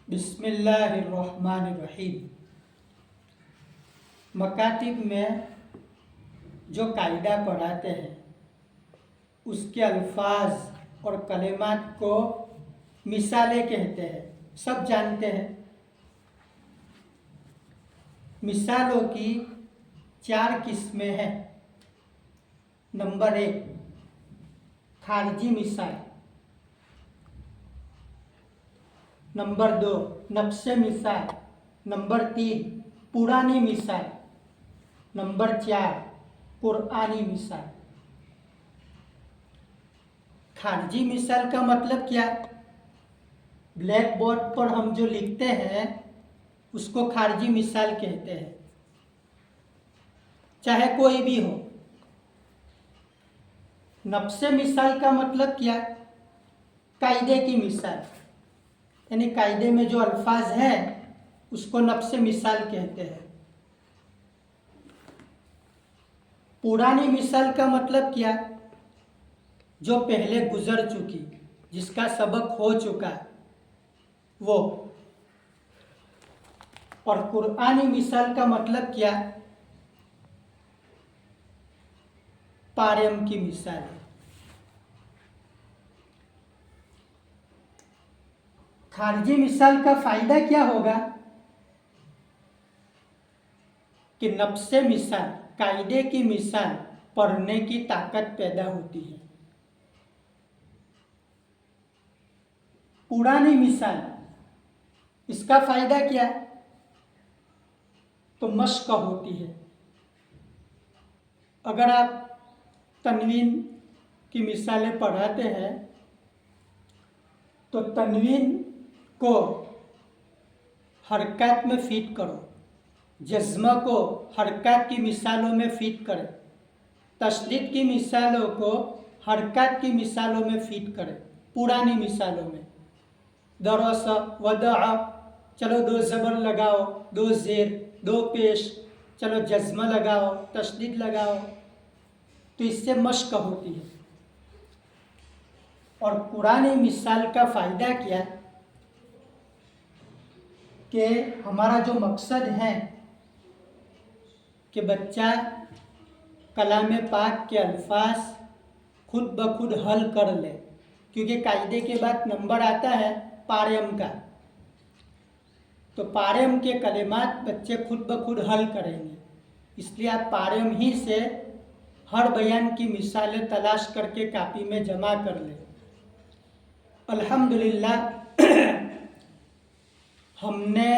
बिस्मिल्लाहिर्रहमानिर्रहीम। मकातिब में जो कायदा पढ़ाते हैं उसके अल्फाज और कलिमात को मिसालें कहते हैं, सब जानते हैं। मिसालों की 4 किस्में हैं। नंबर 1 खारजी मिसाल, नंबर 2 नफ्से मिसाल, नंबर 3 पुरानी मिसाल, नंबर 4 कुरानी मिसाल। खारजी मिसाल का मतलब क्या? ब्लैक बोर्ड पर हम जो लिखते हैं उसको खारजी मिसाल कहते हैं, चाहे कोई भी हो। नफ्से मिसाल का मतलब क्या? कायदे की मिसाल, यानी कायदे में जो अल्फाज हैं उसको नफ्से मिसाल कहते हैं। पुरानी मिसाल का मतलब क्या? जो पहले गुजर चुकी, जिसका सबक हो चुका वो। और कुरानी मिसाल का मतलब क्या? पारेम की मिसाल है। खारजी मिसाल का फायदा क्या होगा कि नफ्से मिसाल, कायदे की मिसाल पढ़ने की ताकत पैदा होती है। पुरानी मिसाल, इसका फायदा क्या? तो मश्क होती है। अगर आप तनवीन की मिसालें पढ़ाते हैं तो तनवीन को हरकत में फिट करो, जज्मा को हरकत की मिसालों में फिट करें, तशदीद की मिसालों को हरकत की मिसालों में फिट करें। पुरानी मिसालों में दरस वदअ, चलो 2 ज़बर लगाओ, 2 ज़ेर, 2 पेश, चलो जज्मा लगाओ, तशदीद लगाओ, तो इससे मश्क होती है। और पुरानी मिसाल का फ़ायदा क्या कि हमारा जो मकसद है कि बच्चा कलाम पाक के अल्फाज खुद ब खुद हल कर ले, क्योंकि कायदे के बाद नंबर आता है पारेम का, तो पारेम के कलिमात बच्चे खुद ब खुद हल करेंगे। इसलिए आप पारेम ही से हर बयान की मिसालें तलाश करके कापी में जमा कर लें। अल्हम्दुलिल्लाह हमने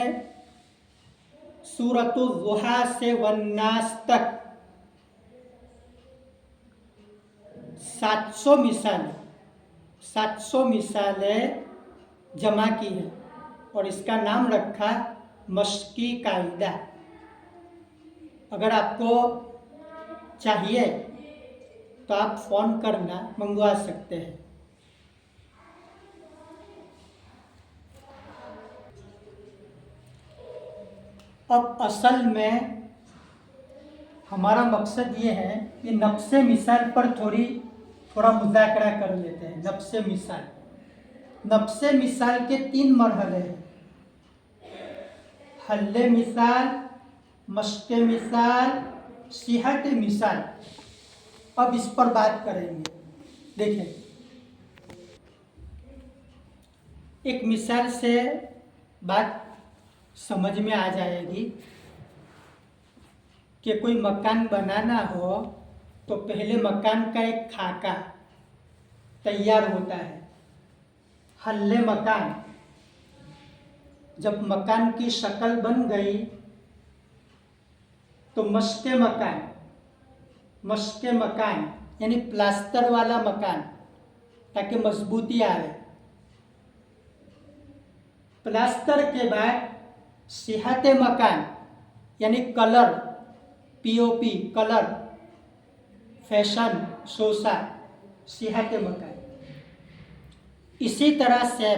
सूरतुल ज़ुहा से वन्नास तक 700 मिसालें जमा की हैं और इसका नाम रखा मश्की कायदा। अगर आपको चाहिए तो आप फ़ोन करना, मंगवा सकते हैं। अब असल में हमारा मकसद ये है कि नफ्से मिसाल पर थोड़ा मुज़ाकरा कर लेते हैं। नफ्से मिसाल के 3 मरहले हैं: हल्ले मिसाल, मश्क मिसाल, सिहत मिसाल। अब इस पर बात करेंगे। देखें, एक मिसाल से बात समझ में आ जाएगी कि कोई मकान बनाना हो तो पहले मकान का एक खाका तैयार होता है। हल्ले मकान, जब मकान की शक्ल बन गई तो मश्क मकान यानी प्लास्टर वाला मकान, ताकि मजबूती आए। प्लास्टर के बाद सिहत मकान यानी कलर, पीओपी कलर, फैशन शोसा, सिहत मकान। इसी तरह से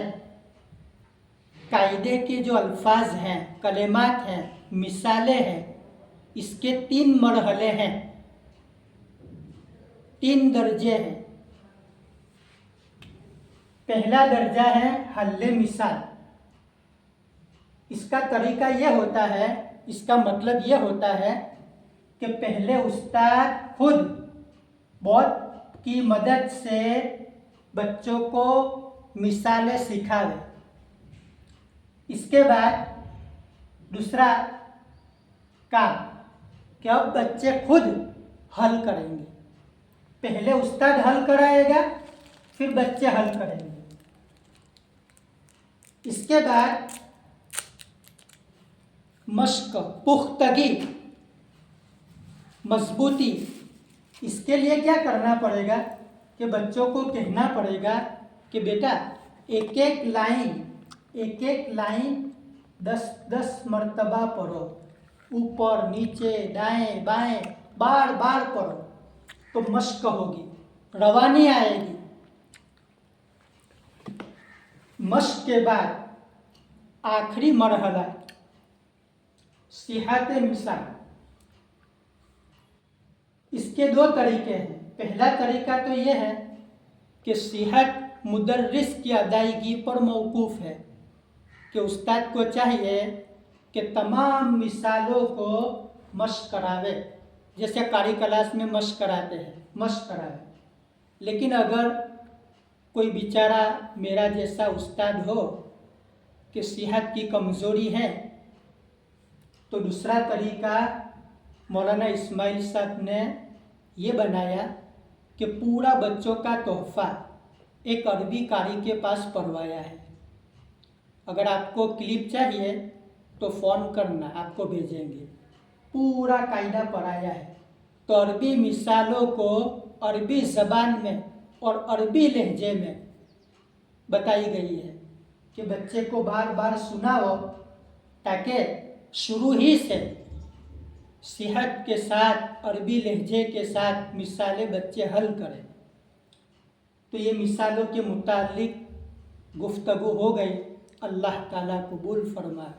कायदे के जो अल्फाज हैं, कलिमात हैं, मिसालें हैं, इसके 3 मरहले हैं, 3 दर्जे हैं। पहला दर्जा है हल्ले मिसाल। इसका तरीका ये होता है, इसका मतलब ये होता है कि पहले उस्ताद खुद बहुत की मदद से बच्चों को मिसालें सिखावे। इसके बाद दूसरा काम कि अब बच्चे खुद हल करेंगे। पहले उस्ताद हल कराएगा, फिर बच्चे हल करेंगे। इसके बाद मश्क, पुख्तगी, मजबूती। इसके लिए क्या करना पड़ेगा कि बच्चों को कहना पड़ेगा कि बेटा एक एक लाइन 10-10 मर्तबा पढ़ो, ऊपर नीचे दाएं बाएं बार बार पढ़ो, तो मश्क होगी, रवानी आएगी। मश्क के बाद आखिरी मरहला सिहात मिसाल। इसके दो तरीके हैं। पहला तरीका तो यह है कि सिहत मुदर्रिस की अदायगी पर मौकूफ़ है कि उस्ताद को चाहिए कि तमाम मिसालों को मश्क करावे, जैसे कारी क्लास में मश्क कराते हैं, मश्क करावे। लेकिन अगर कोई बेचारा मेरा जैसा उस्ताद हो कि सेहत की कमज़ोरी है, तो दूसरा तरीका मौलाना इस्माइल साहब ने ये बनाया कि पूरा बच्चों का तोहफ़ा एक अरबी कारी के पास पढ़वाया है। अगर आपको क्लिप चाहिए तो फ़ोन करना, आपको भेजेंगे। पूरा कायदा पढ़ाया है। तो अरबी मिसालों को अरबी ज़बान में और अरबी लहजे में बताई गई है कि बच्चे को बार बार सुनाओ, ताकि शुरू ही से सेहत के साथ अरबी लहजे के साथ मिसालें बच्चे हल करें। तो ये मिसालों के मुतालिक गुफ्तगू हो गई। अल्लाह ताला कबूल फरमाए।